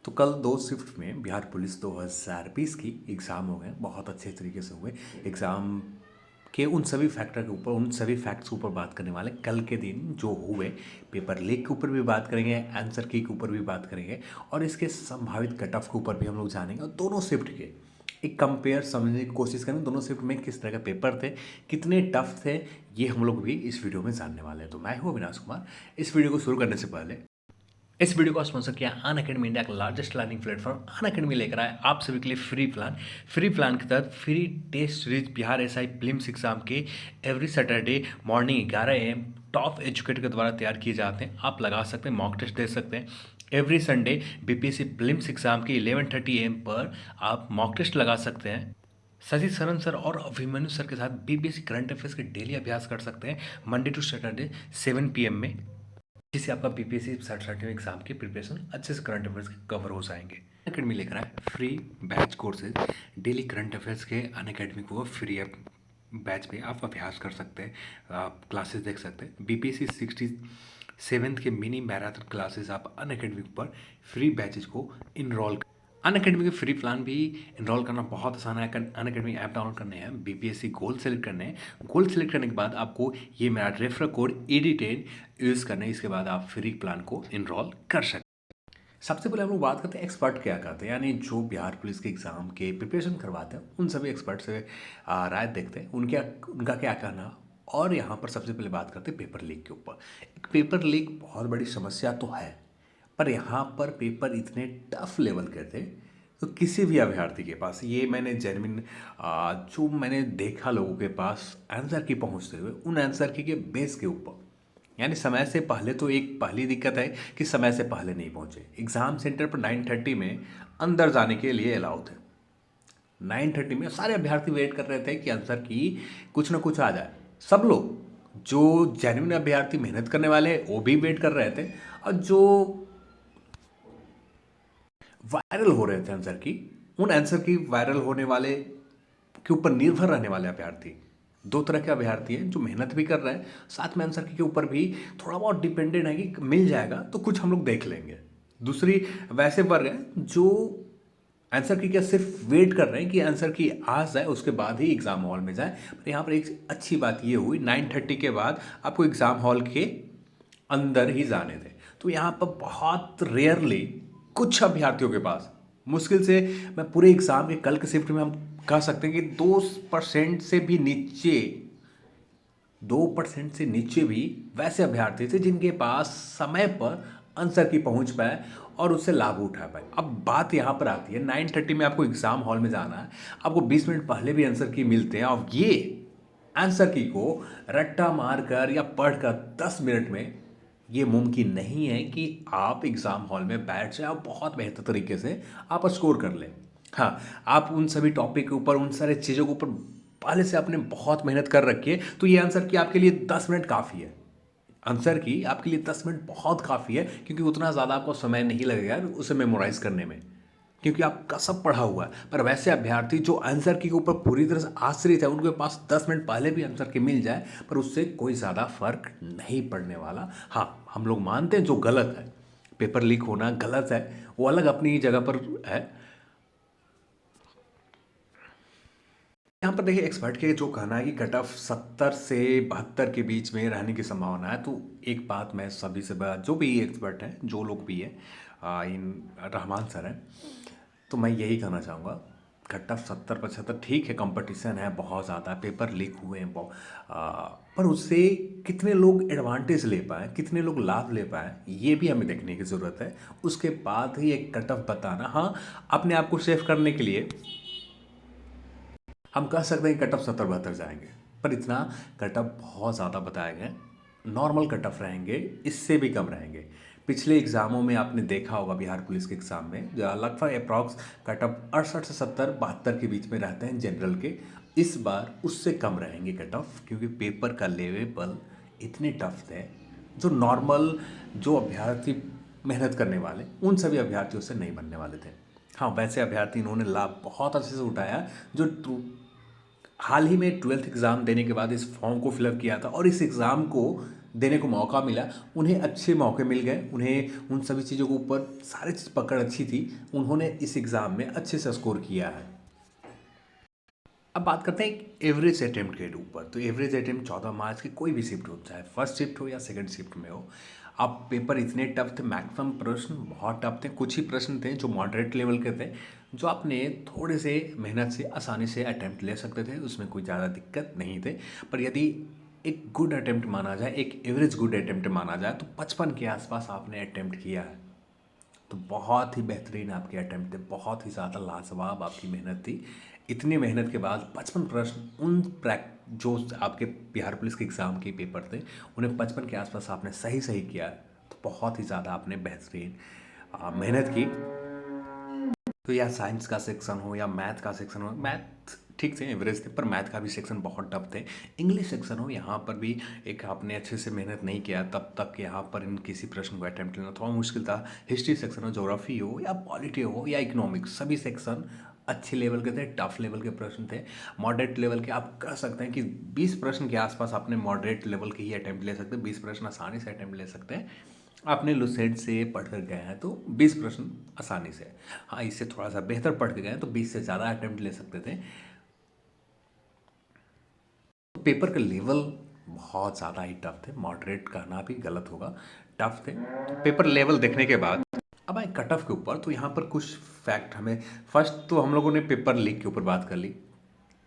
तो कल 2 शिफ्ट में बिहार पुलिस 2020 की एग्ज़ाम हो गए, बहुत अच्छे तरीके से हुए। एग्ज़ाम के उन सभी फैक्टर के ऊपर, उन सभी फैक्ट्स के ऊपर बात करने वाले कल के दिन जो हुए, पेपर लीक के ऊपर भी बात करेंगे, आंसर की के ऊपर भी बात करेंगे और इसके संभावित कट ऑफ के ऊपर भी हम लोग जानेंगे और दोनों शिफ्ट के एक कंपेयर समझने की कोशिश करेंगे, दोनों शिफ्ट में किस तरह के पेपर थे, कितने टफ थे, ये हम लोग भी इस वीडियो में जानने वाले हैं। तो मैं हूँ अविनाश कुमार। इस वीडियो को शुरू करने से पहले इस वीडियो को स्पॉन्सर किया अनअकैडमी, इंडिया का लार्जेस्ट लर्निंग प्लेटफॉर्म। अनअकैडमी लेकर आए आप सभी के लिए फ्री प्लान के तहत free test series Bihar SI prelims exam के every Saturday morning 11 AM top educator के द्वारा तैयार किए जाते हैं। आप लगा सकते हैं, मॉक टेस्ट दे सकते हैं। Every Sunday BPSC prelims exam के 11:30 AM पर आप मॉक टेस्ट लगा सकते हैं। सजीत सरन सर और अभिमन्यु सर के साथ बीपीएससी करंट अफेयर्स के डेली अभ्यास कर सकते हैं मंडे टू सैटरडे 7 PM में, जिससे आपका बीपीएससी सर्टिफिकेट एग्जाम की प्रिपरेशन अच्छे से करंट अफेयर्स के कवर हो जाएंगे। अनअकैडमी लेकर आए free batch courses, daily current affairs के अनअकैडमी को फ्री बैच पे आप अभ्यास कर सकते हैं, आप क्लासेस देख सकते हैं। बीपीएससी 67th के मिनी मैराथन क्लासेस आप अनअकैडमी पर फ्री बैचेज को इनरोल। अनअकैडमी के फ्री प्लान भी इनरोल करना बहुत आसान है। अनअकैडमी ऐप डाउनलोड करने हैं, बीपीएससी गोल सेलेक्ट करने हैं। गोल सेलेक्ट करने के बाद आपको ये मेरा रेफरल कोड ED10 यूज़ करना है। इसके बाद आप फ्री प्लान को इनरोल कर सकते हैं। सबसे पहले हम लोग बात करते हैं एक्सपर्ट क्या कहते हैं, यानी जो बिहार पुलिस के एग्ज़ाम के प्रिपरेशन करवाते हैं उन सभी एक्सपर्ट से राय देखते हैं, उनका क्या कहना है। और यहाँ पर सबसे पहले बात करते हैं पेपर लीक के ऊपर। एक पेपर लीक बहुत बड़ी समस्या तो है, पर यहाँ पर पेपर इतने टफ लेवल के थे तो किसी भी अभ्यर्थी के पास, ये मैंने जेन्युइन जो मैंने देखा लोगों के पास आंसर की पहुँचते हुए, उन आंसर की के बेस के ऊपर, यानी समय से पहले तो एक पहली दिक्कत है कि समय से पहले नहीं पहुँचे। एग्ज़ाम सेंटर पर 9:30 में अंदर जाने के लिए अलाउ थे। 9:30 में सारे अभ्यर्थी वेट कर रहे थे कि आंसर की कुछ ना कुछ आ जाए। सब लोग, जो जेन्युइन अभ्यर्थी मेहनत करने वाले वो भी वेट कर रहे थे, और जो वायरल हो रहे थे आंसर की, उन आंसर की वायरल होने वाले के ऊपर निर्भर रहने वाले अभ्यर्थी, दो तरह के अभ्यर्थी हैं, जो मेहनत भी कर रहे हैं, साथ में आंसर की के ऊपर भी थोड़ा बहुत डिपेंडेंट है कि मिल जाएगा तो कुछ हम लोग देख लेंगे। दूसरी वैसे वर्ग है जो आंसर की क्या सिर्फ वेट कर रहे हैं कि आंसर की आ जाए, उसके बाद ही एग्ज़ाम हॉल में जाए। पर यहाँ पर एक अच्छी बात ये हुई, 9:30 के बाद आपको एग्ज़ाम हॉल के अंदर ही जाने थे। तो यहाँ पर बहुत रेयरली कुछ अभ्यर्थियों के पास, मुश्किल से मैं पूरे एग्ज़ाम के कल के शिफ्ट में हम कह सकते हैं कि 2% से भी नीचे, 2% से नीचे भी वैसे अभ्यर्थी थे जिनके पास समय पर आंसर की पहुंच पाए और उससे लाभ उठा पाए। अब बात यहाँ पर आती है, 9:30 में आपको एग्ज़ाम हॉल में जाना है, आपको 20 मिनट पहले भी आंसर की मिलते हैं, और ये आंसर की को रट्टा मारकर या पढ़कर 10 मिनट में ये मुमकिन नहीं है कि आप एग्ज़ाम हॉल में बैठ जाए और बहुत बेहतर तरीके से आप स्कोर कर लें। हाँ, आप उन सभी टॉपिक के ऊपर, उन सारे चीज़ों के ऊपर पहले से आपने बहुत मेहनत कर रखी है, तो ये आंसर की आपके लिए 10 मिनट काफ़ी है। आंसर की आपके लिए 10 मिनट बहुत काफ़ी है, क्योंकि उतना ज़्यादा आपको समय नहीं लगेगा उसे मेमोराइज़ करने में, क्योंकि आपका सब पढ़ा हुआ है। पर वैसे अभ्यर्थी जो आंसर की के ऊपर पूरी तरह से आश्रित है, उनके पास 10 मिनट पहले भी आंसर की मिल जाए, पर उससे कोई ज़्यादा फर्क नहीं पड़ने वाला। हाँ, हम लोग मानते हैं जो गलत है, पेपर लीक होना गलत है, वो अलग अपनी जगह पर है। यहाँ पर देखिए, एक्सपर्ट के जो कहना है कि कट ऑफ 70 से 72 के बीच में रहने की संभावना है। तो एक बात मैं सभी से, जो भी एक्सपर्ट हैं, जो लोग भी हैं, इन रहमान सर हैं, तो मैं यही कहना चाहूँगा, कट ऑफ 70-75 ठीक है, कंपटीशन है बहुत ज़्यादा, पेपर लीक हुए हैं पर उससे कितने लोग एडवांटेज ले पाए, कितने लोग लाभ ले पाए, ये भी हमें देखने की ज़रूरत है। उसके बाद ही एक कट ऑफ बताना। हाँ, अपने आप को सेव करने के लिए हम कह सकते हैं कि कट ऑफ 70-72 जाएंगे, पर इतना कट ऑफ बहुत ज़्यादा बताया गया। नॉर्मल कट ऑफ रहेंगे, इससे भी कम रहेंगे। पिछले एग्ज़ामों में आपने देखा होगा, बिहार पुलिस के एग्ज़ाम में लगभग अप्रॉक्स कट ऑफ 68 से 70, 72 के बीच में रहते हैं जनरल के। इस बार उससे कम रहेंगे कट ऑफ, क्योंकि पेपर का लेवल इतने टफ थे, जो नॉर्मल जो अभ्यर्थी मेहनत करने वाले, उन सभी अभ्यर्थियों से नहीं बनने वाले थे। हाँ, वैसे अभ्यर्थी इन्होंने लाभ बहुत अच्छे से उठाया, जो हाल ही में 12th एग्ज़ाम देने के बाद इस फॉर्म को फिलअप किया था और इस एग्ज़ाम को देने को मौका मिला, उन्हें अच्छे मौके मिल गए, उन्हें उन सभी चीज़ों के ऊपर सारी चीज़ पकड़ अच्छी थी, उन्होंने इस एग्ज़ाम में अच्छे से स्कोर किया है। अब बात करते हैं एक एवरेज अटेम्प्ट के ऊपर। तो एवरेज अटेम्प्ट 14 मार्च की कोई भी शिफ्ट हो, चाहे फर्स्ट शिफ्ट हो या सेकंड शिफ्ट में हो, अब पेपर इतने टफ थे, मैक्सिमम प्रश्न बहुत टफ थे, कुछ ही प्रश्न थे जो मॉडरेट लेवल के थे, जो आपने थोड़े से मेहनत से आसानी से अटेम्प्ट ले सकते थे, उसमें कोई ज़्यादा दिक्कत नहीं थे। पर यदि एक गुड अटेम्प्ट माना जाए, एक एवरेज गुड अटेम्प्ट माना जाए, तो 55 के आसपास आपने अटेम्प्ट किया है। तो बहुत ही बेहतरीन आपके अटेम्प्ट थे, बहुत ही ज़्यादा लाजवाब आपकी मेहनत थी। इतनी मेहनत के बाद 55 प्रश्न उन जो आपके बिहार पुलिस के एग्ज़ाम के पेपर थे, उन्हें 55 के आसपास आपने सही सही किया, तो बहुत ही ज़्यादा आपने बेहतरीन मेहनत की। तो या साइंस का सेक्शन हो या मैथ का सेक्शन हो, मैथ ठीक थे, एवरेज थे, पर मैथ का भी सेक्शन बहुत टफ थे। इंग्लिश सेक्शन हो, यहाँ पर भी एक आपने अच्छे से मेहनत नहीं किया तब तक यहाँ पर इन किसी प्रश्न को अटैम्प्ट लेना थोड़ा मुश्किल था। हिस्ट्री सेक्शन हो, ज्योग्राफी हो या पॉलिटी हो या इकोनॉमिक्स, सभी सेक्शन अच्छे लेवल के थे, टफ लेवल के प्रश्न थे। मॉडरेट लेवल के आप कह सकते हैं कि 20 प्रश्न के आसपास आपने मॉडरेट लेवल के ही अटैम्प्ट ले सकते हैं, 20 प्रश्न आसानी से अटैम्प्ट ले सकते हैं। आपने लुसेंट से पढ़ कर गए हैं तो 20 प्रश्न आसानी से, हाँ इससे थोड़ा सा बेहतर पढ़ के गए हैं तो 20 से ज़्यादा अटैम्प्ट ले सकते थे। तो पेपर का लेवल बहुत ज़्यादा ही टफ थे, मॉडरेट कहना भी गलत होगा, टफ थे। तो पेपर लेवल देखने के बाद अब आए कट ऑफ के ऊपर। तो यहाँ पर कुछ फैक्ट हमें, फर्स्ट तो हम लोगों ने पेपर लीक के ऊपर बात कर ली,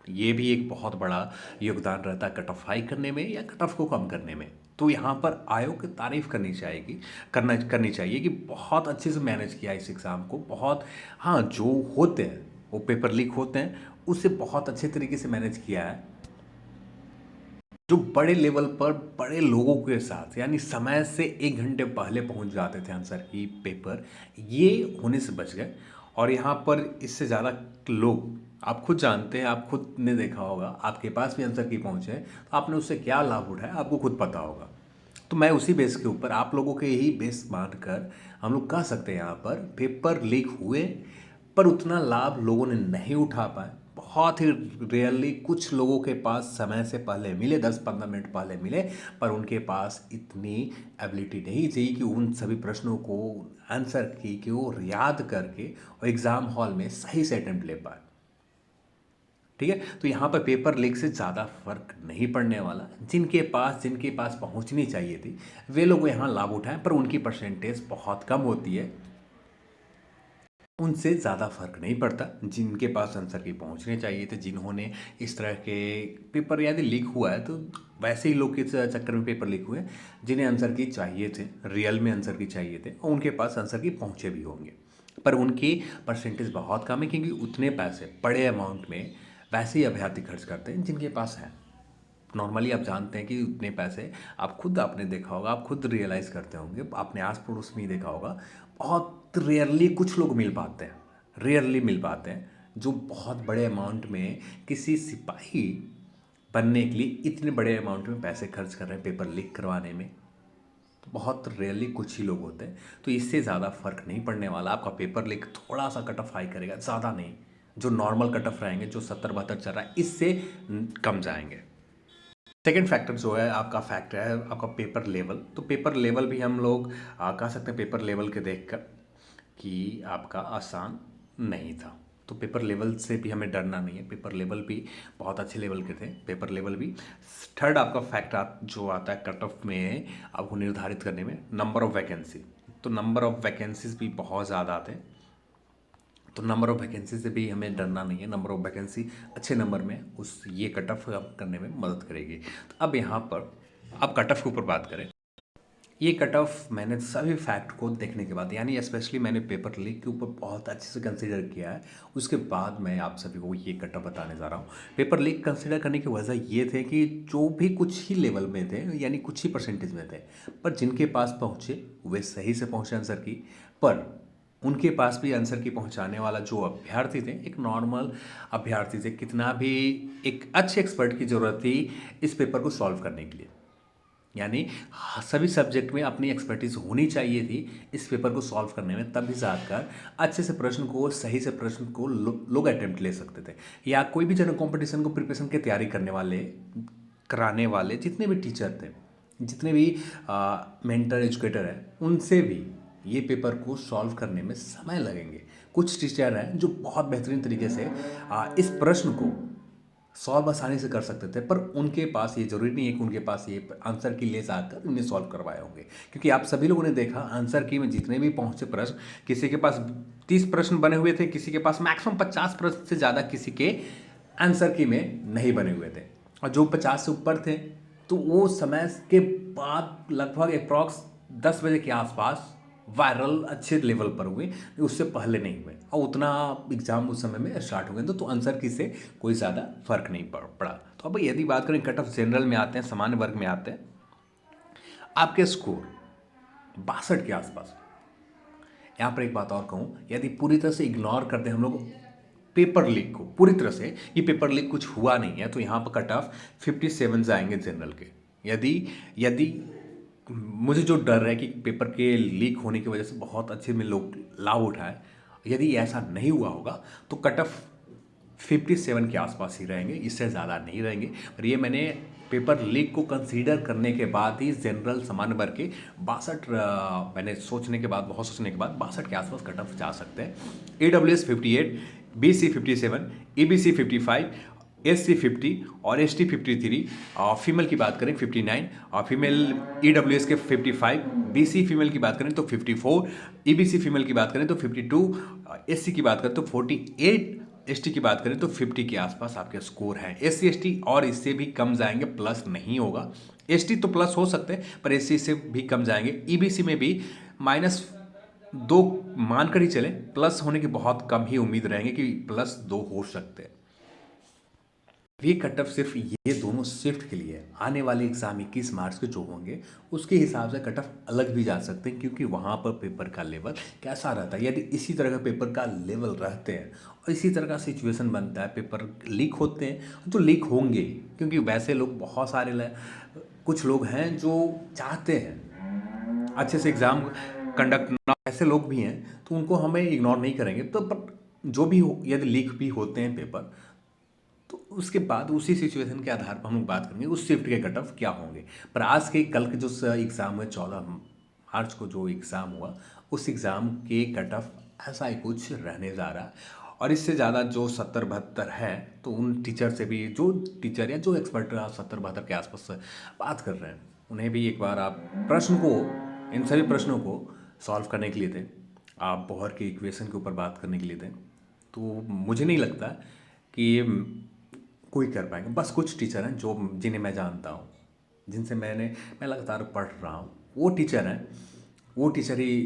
ये भी एक बहुत बड़ा योगदान रहता है कट ऑफ हाई करने में या कट ऑफ को कम करने में। तो यहाँ पर आयोग की तारीफ करनी चाहिए, करनी चाहिए कि बहुत अच्छे से मैनेज किया इस एग्ज़ाम को, बहुत, हाँ जो होते हैं वो पेपर लीक होते हैं उससे बहुत अच्छे तरीके से मैनेज किया है। जो बड़े लेवल पर बड़े लोगों के साथ, यानी समय से 1 घंटे पहले पहुंच जाते थे आंसर की पेपर, ये होने से बच गए। और यहाँ पर इससे ज़्यादा लोग, आप खुद जानते हैं, आप खुद ने देखा होगा, आपके पास भी आंसर की पहुँचे तो आपने उससे क्या लाभ उठाया आपको खुद पता होगा। तो मैं उसी बेस के ऊपर, आप लोगों के ही बेस मान कर हम लोग कह सकते हैं यहाँ पर पेपर लीक हुए पर उतना लाभ लोगों ने नहीं उठा पाए। बहुत ही रेयरली कुछ लोगों के पास समय से पहले मिले, 10-15 मिनट पहले मिले, पर उनके पास इतनी एबिलिटी नहीं थी कि उन सभी प्रश्नों को, आंसर की कि वो याद करके और एग्ज़ाम हॉल में सही से अटेम्प्ट ले पाए। ठीक है, तो यहाँ पर पेपर लीक से ज़्यादा फर्क नहीं पड़ने वाला। जिनके पास पहुँचनी चाहिए थी वे लोग यहाँ लाभ उठाएं, पर उनकी परसेंटेज बहुत कम होती है, उनसे ज़्यादा फर्क नहीं पड़ता। जिनके पास आंसर की पहुँचने चाहिए थे, जिन्होंने इस तरह के पेपर यदि लीक हुआ है तो वैसे ही लोग के चक्कर में पेपर लीक हुए जिन्हें आंसर की चाहिए थे, रियल में आंसर की चाहिए थे, और उनके पास आंसर की पहुँचे भी होंगे, पर उनकी परसेंटेज बहुत कम है, क्योंकि उतने पैसे बड़े अमाउंट में वैसे ही अभ्यर्थी खर्च करते हैं जिनके पास है। नॉर्मली आप जानते हैं कि उतने पैसे, आप खुद आपने देखा होगा, आप खुद रियलाइज़ करते होंगे, आपने आस पड़ोस में ही देखा होगा, बहुत रेयरली कुछ लोग मिल पाते हैं, रेयरली मिल पाते हैं जो बहुत बड़े अमाउंट में किसी सिपाही बनने के लिए इतने बड़े अमाउंट में पैसे खर्च कर रहे हैं पेपर लीक करवाने में। तो बहुत रेयरली कुछ ही लोग होते हैं, तो इससे ज़्यादा फर्क नहीं पड़ने वाला। आपका पेपर लीक थोड़ा सा कट ऑफ हाई करेगा, ज़्यादा नहीं, जो नॉर्मल कट ऑफ रहेंगे, जो 70-72 चल रहा है, इससे कम जाएंगे। सेकेंड फैक्टर जो है आपका फैक्टर है आपका पेपर लेवल। तो पेपर लेवल भी हम लोग कह सकते हैं पेपर लेवल के देखकर कि आपका आसान नहीं था। तो पेपर लेवल से भी हमें डरना नहीं है, पेपर लेवल भी बहुत अच्छे लेवल के थे, पेपर लेवल भी। थर्ड आपका फैक्टर जो आता है कट ऑफ में आपको निर्धारित करने में, नंबर ऑफ़ वैकेंसी। तो नंबर ऑफ़ वैकेंसीज भी बहुत ज़्यादा आते हैं, तो नंबर ऑफ़ वैकेंसी से भी हमें डरना नहीं है। नंबर ऑफ़ वैकेंसी अच्छे नंबर में उस ये कट ऑफ करने में मदद करेगी। तो अब यहाँ पर अब कट ऑफ के ऊपर बात करें, ये कट ऑफ मैंने सभी फैक्ट को देखने के बाद, यानी स्पेशली मैंने पेपर लीक के ऊपर बहुत अच्छे से कंसीडर किया है, उसके बाद मैं आप सभी को ये कट ऑफ बताने जा रहा हूँ। पेपर लीक कंसीडर करने की वजह ये थे कि जो भी कुछ ही लेवल में थे, यानी कुछ ही परसेंटेज में थे, पर जिनके पास पहुँचे वे सही से पहुँचे आंसर की, पर उनके पास भी आंसर की पहुंचाने वाला जो अभ्यर्थी थे, एक नॉर्मल अभ्यर्थी थे, कितना भी एक अच्छे एक्सपर्ट की ज़रूरत थी इस पेपर को सॉल्व करने के लिए। यानी सभी सब्जेक्ट में अपनी एक्सपर्टीज़ होनी चाहिए थी इस पेपर को सॉल्व करने में, तभी जाकर अच्छे से प्रश्न को, सही से प्रश्न को लोग अटेम्प्ट ले सकते थे। या कोई भी जनरल कॉम्पिटिशन को प्रिपरेशन की तैयारी करने वाले, कराने वाले जितने भी टीचर थे, जितने भी मेंटर एजुकेटर हैं उनसे भी ये पेपर को सॉल्व करने में समय लगेंगे। कुछ टीचर हैं जो बहुत बेहतरीन तरीके से इस प्रश्न को सॉल्व आसानी से कर सकते थे, पर उनके पास ये ज़रूरी नहीं है कि उनके पास ये आंसर की लिस्ट आकर उन्हें सॉल्व करवाए होंगे, क्योंकि आप सभी लोगों ने देखा आंसर की में जितने भी पहुंचे प्रश्न, किसी के पास 30 प्रश्न बने हुए थे, किसी के पास मैक्सिमम 50 प्रश्न से ज़्यादा किसी के आंसर की में नहीं बने हुए थे। और जो 50 से ऊपर थे तो वो समय के बाद लगभग अप्रॉक्स 10 बजे के आसपास वायरल अच्छे लेवल पर हुए, उससे पहले नहीं हुए, और उतना एग्ज़ाम उस समय में स्टार्ट हो गए तो आंसर की से कोई ज़्यादा फर्क नहीं पड़ा। तो अब यदि बात करें कट ऑफ जनरल में आते हैं, सामान्य वर्ग में आते हैं, आपके स्कोर 62 के आसपास। यहाँ पर एक बात और कहूँ, यदि पूरी तरह से इग्नोर करते हैं हम लोग पेपर लीक को, पूरी तरह से ये पेपर लीक कुछ हुआ नहीं है, तो यहाँ पर कट ऑफ 57 आएंगे जनरल के। यदि यदि मुझे जो डर है कि पेपर के लीक होने की वजह से बहुत अच्छे में लोग लाभ उठाए, यदि ऐसा नहीं हुआ होगा तो कट ऑफ 57 के आसपास ही रहेंगे, इससे ज़्यादा नहीं रहेंगे। और ये मैंने पेपर लीक को कंसीडर करने के बाद ही जनरल सामान्य वर्ग के 62 मैंने सोचने के बाद, बहुत सोचने के बाद 62 के आसपास कट ऑफ जा सकते हैं। AWS 58, BC 57, EBC 55, SC 50 और ST 53, और फीमेल की बात करें 59, और फीमेल EWS के 55, BC फीमेल की बात करें तो 54, EBC फीमेल की बात करें तो 52, SC की बात करें तो 48, ST की बात करें तो 50 के आसपास आपके स्कोर हैं। SC ST और इससे भी कम जाएंगे, प्लस नहीं होगा। ST तो प्लस हो सकते हैं पर SC से भी कम जाएंगे। EBC में भी -2 मानकर ही चलें, प्लस होने की बहुत कम ही उम्मीद रहेंगे कि +2 हो सकते हैं। ये कट ऑफ सिर्फ ये दोनों शिफ्ट के लिए है। आने वाले एग्ज़ाम 21 मार्च के जो होंगे उसके हिसाब से कट ऑफ अलग भी जा सकते हैं, क्योंकि वहाँ पर पेपर का लेवल कैसा रहता है। यदि इसी तरह का पेपर का लेवल रहते हैं और इसी तरह का सिचुएशन बनता है, पेपर लीक होते हैं तो लीक होंगे, क्योंकि वैसे लोग बहुत सारे कुछ लोग हैं जो चाहते हैं अच्छे से एग्ज़ाम कंडक्ट ना, ऐसे लोग भी हैं, तो उनको हमें इग्नोर नहीं करेंगे। तो पर जो भी हो, यदि लीक भी होते हैं पेपर तो उसके बाद उसी सिचुएशन के आधार पर हम लोग बात करेंगे उस शिफ्ट के कट ऑफ क्या होंगे। पर आज के कल के जो एग्ज़ाम हुए 14 मार्च को जो एग्ज़ाम हुआ, उस एग्ज़ाम के कट ऑफ ऐसा ही कुछ रहने जा रहा है। और इससे ज़्यादा जो 70-72 है, तो उन टीचर से भी, जो टीचर या जो एक्सपर्ट 70-72 के आसपास बात कर रहे हैं, उन्हें भी एक बार आप प्रश्न को, इन सभी प्रश्नों को सॉल्व करने के लिए थे, आप बोहर के इक्वेशन के ऊपर बात करने के लिए थे, तो मुझे नहीं लगता कि कोई कर पाएंगे। बस कुछ टीचर हैं जो, जिन्हें मैं जानता हूँ, जिनसे मैं लगातार पढ़ रहा हूँ, वो टीचर हैं, वो टीचर ही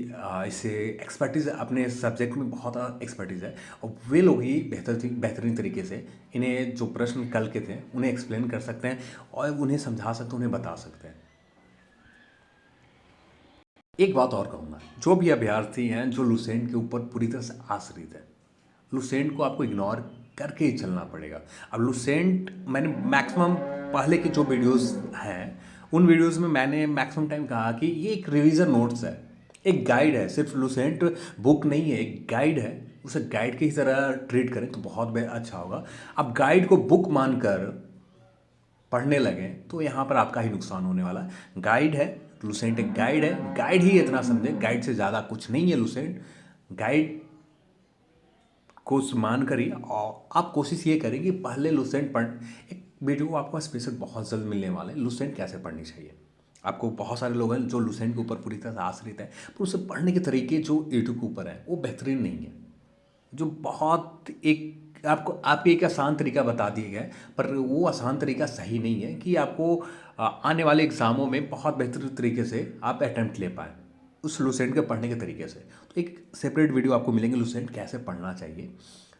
इससे एक्सपर्टीज़, अपने सब्जेक्ट में बहुत एक्सपर्टीज़ है, और वे लोग ही बेहतरीन तरीके से इन्हें जो प्रश्न कल के थे उन्हें एक्सप्लेन कर सकते हैं और उन्हें समझा सकते हैं, उन्हें बता सकते हैं। एक बात और कहूँगा, जो भी अभ्यर्थी हैं जो लुसेंट के ऊपर पूरी तरह से आश्रित है, लुसेंट को आपको इग्नोर करके ही चलना पड़ेगा। अब लुसेंट, मैंने मैक्सिमम पहले के जो वीडियोस हैं उन वीडियोस में मैंने मैक्सिमम टाइम कहा कि ये एक रिवीजन नोट्स है, एक गाइड है, सिर्फ लुसेंट बुक नहीं है, एक गाइड है। उसे गाइड की ही तरह ट्रीट करें तो बहुत अच्छा होगा। अब गाइड को बुक मानकर पढ़ने लगें तो यहाँ पर आपका ही नुकसान होने वाला है। गाइड है, लुसेंट एक गाइड है, गाइड ही इतना समझे, गाइड से ज़्यादा कुछ नहीं है लुसेंट। गाइड को मान करिए और आप कोशिश ये करें कि पहले लुसेंट पढ़, एक वीडियो आपको स्पेशल बहुत जल्द मिलने वाला है, लुसेंट कैसे पढ़नी चाहिए। आपको बहुत सारे लोग हैं जो लुसेंट के ऊपर पूरी तरह से आश्रित है, पर उसे पढ़ने के तरीके जो यूट्यूब के ऊपर है वो बेहतरीन नहीं है, जो बहुत एक आपको आपके एक आसान तरीका बता दिया गया है, पर वो आसान तरीका सही नहीं है कि आपको आने वाले एग्ज़ामों में बहुत बेहतरीन तरीके से आप अटैम्प्ट ले पाएँ उस लुसेंट के पढ़ने के तरीके से। तो एक सेपरेट वीडियो आपको मिलेंगे लुसेंट कैसे पढ़ना चाहिए।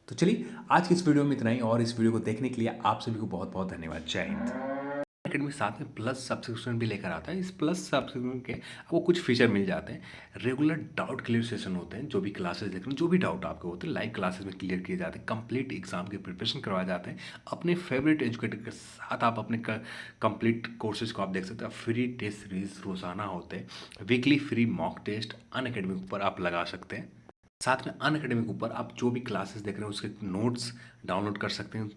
तो चलिए आज की इस वीडियो में इतना ही, और इस वीडियो को देखने के लिए आप सभी को बहुत बहुत धन्यवाद। जय हिंद। अकेडमी साथ में प्लस सब्सक्रिप्शन भी लेकर आता है। इस प्लस सब्सक्रिप्शन के आपको कुछ फीचर मिल जाते हैं। रेगुलर डाउट क्लियर सेशन होते हैं, जो भी क्लासेस देख रहे हैं, जो भी डाउट आपके होते हैं लाइव क्लासेस में क्लियर किए जाते हैं। कंप्लीट एग्जाम की प्रिपरेशन करवाए जाते हैं। अपने फेवरेट एजुकेटर के साथ आप अपने कंप्लीट कोर्सेज को आप देख सकते हैं। फ्री टेस्ट सीरीज रोजाना होते हैं, weekly free mock test Unacademy पर आप लगा सकते हैं। साथ में अनअकैडमी के ऊपर आप जो भी क्लासेस देख रहे हैं उसके नोट्स डाउनलोड कर सकते हैं।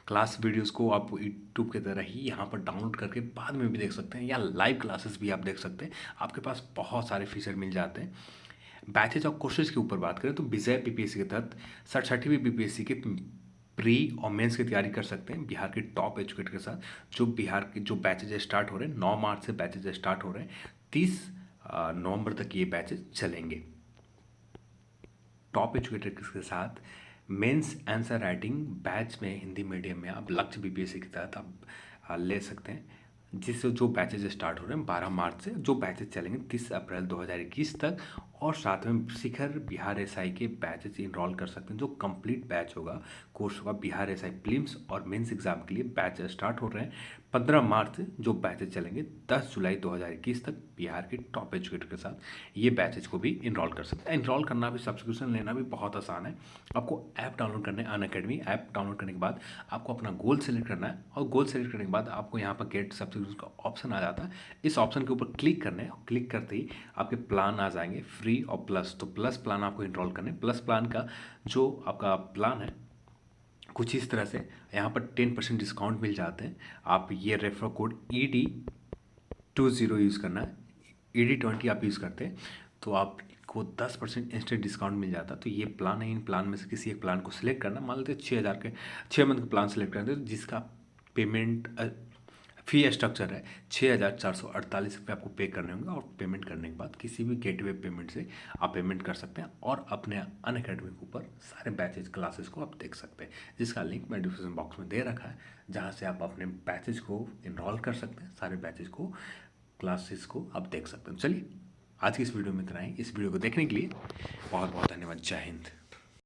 क्लास वीडियोस को आप यूट्यूब की तरह ही यहाँ पर डाउनलोड करके बाद में भी देख सकते हैं, या लाइव क्लासेस भी आप देख सकते हैं। आपके पास बहुत सारे फीचर मिल जाते हैं। बैचेज और कोर्सेज के ऊपर बात करें तो विजय पीपीएससी के तहत 67वीं बीपीएससी के प्री और मेंस की तैयारी कर सकते हैं बिहार के टॉप एजुकेटर के साथ। जो बिहार के जो बैचेज स्टार्ट हो रहे हैं, 9 मार्च से बैचेज स्टार्ट हो रहे हैं, 30 नवंबर तक ये बैचेज चलेंगे। टॉप एजुकेटर के साथ मेंस आंसर राइटिंग बैच में हिंदी मीडियम में आप लक्ष्य बीपीएससी के तहत आप ले सकते हैं, जिससे जो बैचेज स्टार्ट हो रहे हैं 12 मार्च से, जो बैचेज चलेंगे 30 अप्रैल 2021 तक। और साथ में शिखर बिहार एसआई के बैचेज इनरोल कर सकते हैं। जो कंप्लीट बैच होगा, कोर्स होगा बिहार एसआई प्रीलिम्स और मेंस एग्जाम के लिए बैच स्टार्ट हो रहे हैं 15 मार्च से, जो बैचेज चलेंगे 10 जुलाई 2021 तक बिहार के टॉप एजुकेटर के साथ। ये बैचेज को भी इनरोल कर सकते हैं। इनरोल करना भी, सब्सक्रिप्शन लेना भी बहुत आसान है। आपको ऐप डाउनलोड करना है, अनअकैडमी ऐप डाउनलोड करने के बाद आपको अपना गोल सेलेक्ट करना है, और गोल सेलेक्ट करने के बाद आपको यहाँ पर गेट सब्सक्रिप्शन का ऑप्शन आ जाता है। इस ऑप्शन के ऊपर क्लिक करना है, क्लिक करते ही आपके प्लान आ जाएंगे फ्री और प्लस। तो प्लस प्लान आपको इनरोल करना है। प्लस प्लान का जो आपका प्लान है कुछ इस तरह से, यहाँ पर 10% डिस्काउंट मिल जाते हैं। आप ये रेफर कोड ED20 यूज़ करना है। ED20 आप यूज़ करते हैं तो आपको 10% इंस्टेंट डिस्काउंट मिल जाता है। तो ये प्लान है, इन प्लान में से किसी एक प्लान को सिलेक्ट करना। मान लेते हैं 6000 के 6 मंथ का प्लान सेलेक्ट करते हैं, जिसका पेमेंट फ़ी स्ट्रक्चर है 6448 रुपये आपको पे करने होंगे। और पेमेंट करने के बाद किसी भी गेटवे पेमेंट से आप पेमेंट कर सकते हैं और अपने अनअकैडमी के ऊपर सारे बैचेज क्लासेस को आप देख सकते हैं, जिसका लिंक मैं डिस्क्रिप्शन बॉक्स में दे रखा है, जहाँ से आप अपने बैचेज को इनरोल कर सकते हैं। सारे बैचेज को, क्लासेस को आप देख सकते हैं। चलिए, आज की इस वीडियो में इतना ही। इस वीडियो को देखने के लिए बहुत बहुत धन्यवाद। जय हिंद।